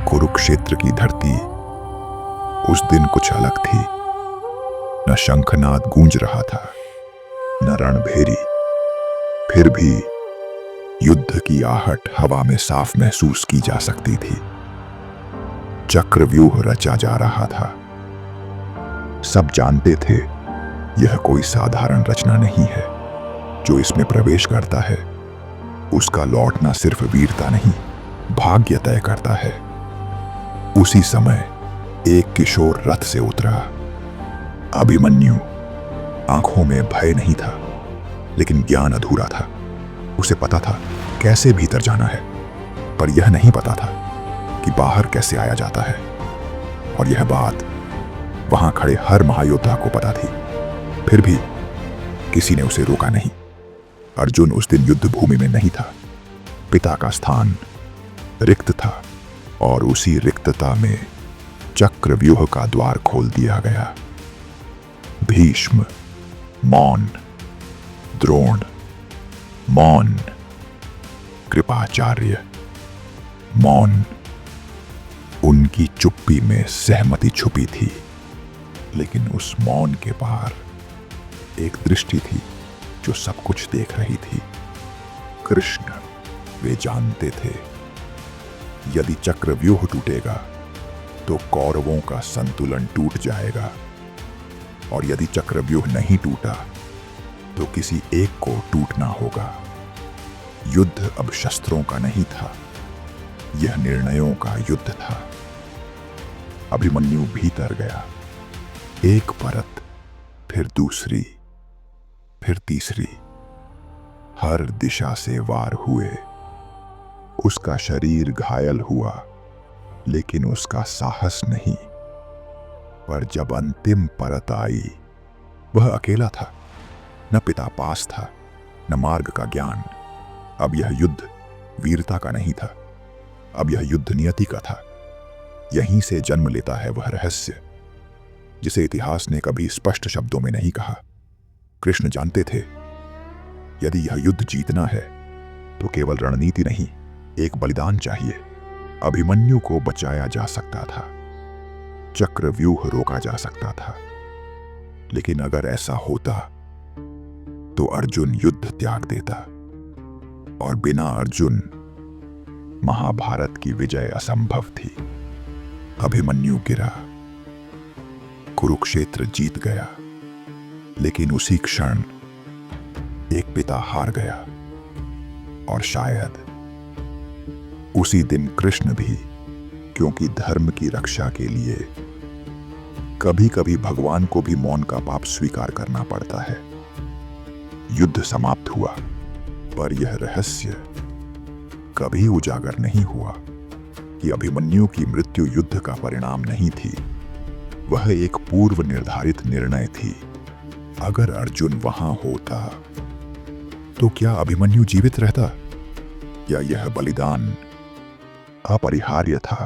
कुरुक्षेत्र की धरती उस दिन कुछ अलग थी। न शंखनाद गूंज रहा था, न रणभेरी। फिर भी युद्ध की आहट हवा में साफ महसूस की जा सकती थी। चक्रव्यूह रचा जा रहा था। सब जानते थे यह कोई साधारण रचना नहीं है। जो इसमें प्रवेश करता है उसका लौटना सिर्फ वीरता नहीं, भाग्य तय करता है। उसी समय एक किशोर रथ से उतरा। अभिमन्यु। आंखों में भय नहीं था, लेकिन ज्ञान अधूरा था। उसे पता था कैसे भीतर जाना है, पर यह नहीं पता था कि बाहर कैसे आया जाता है। और यह बात वहां खड़े हर महायोद्धा को पता थी। फिर भी किसी ने उसे रोका नहीं। अर्जुन उस दिन युद्ध भूमि में नहीं था। पिता का स्थान रिक्त था, और उसी रिक्तता में चक्रव्यूह का द्वार खोल दिया गया। भीष्म मौन, द्रोण मौन, कृपाचार्य मौन। उनकी चुप्पी में सहमति छुपी थी, लेकिन उस मौन के पार एक दृष्टि थी जो सब कुछ देख रही थी। कृष्ण। वे जानते थे यदि चक्रव्यूह टूटेगा तो कौरवों का संतुलन टूट जाएगा, और यदि चक्रव्यूह नहीं टूटा तो किसी एक को टूटना होगा। युद्ध अब शस्त्रों का नहीं था, यह निर्णयों का युद्ध था। अभिमन्यु भीतर गया। एक परत, फिर दूसरी, फिर तीसरी। हर दिशा से वार हुए। उसका शरीर घायल हुआ, लेकिन उसका साहस नहीं। पर जब अंतिम परत आई, वह अकेला था। न पिता पास था, न मार्ग का ज्ञान। अब यह युद्ध वीरता का नहीं था, अब यह युद्ध नियति का था। यहीं से जन्म लेता है वह रहस्य जिसे इतिहास ने कभी स्पष्ट शब्दों में नहीं कहा। कृष्ण जानते थे यदि यह युद्ध जीतना है तो केवल रणनीति नहीं, एक बलिदान चाहिए। अभिमन्यु को बचाया जा सकता था, चक्रव्यूह रोका जा सकता था, लेकिन अगर ऐसा होता तो अर्जुन युद्ध त्याग देता, और बिना अर्जुन महाभारत की विजय असंभव थी। अभिमन्यु गिरा, कुरुक्षेत्र जीत गया, लेकिन उसी क्षण एक पिता हार गया। और शायद उसी दिन कृष्ण भी, क्योंकि धर्म की रक्षा के लिए कभी कभी भगवान को भी मौन का पाप स्वीकार करना पड़ता है। युद्ध समाप्त हुआ, पर यह रहस्य कभी उजागर नहीं हुआ कि अभिमन्यु की मृत्यु युद्ध का परिणाम नहीं थी, वह एक पूर्व निर्धारित निर्णय थी। अगर अर्जुन वहां होता तो क्या अभिमन्यु जीवित रहता, या यह बलिदान अपरिहार्य था?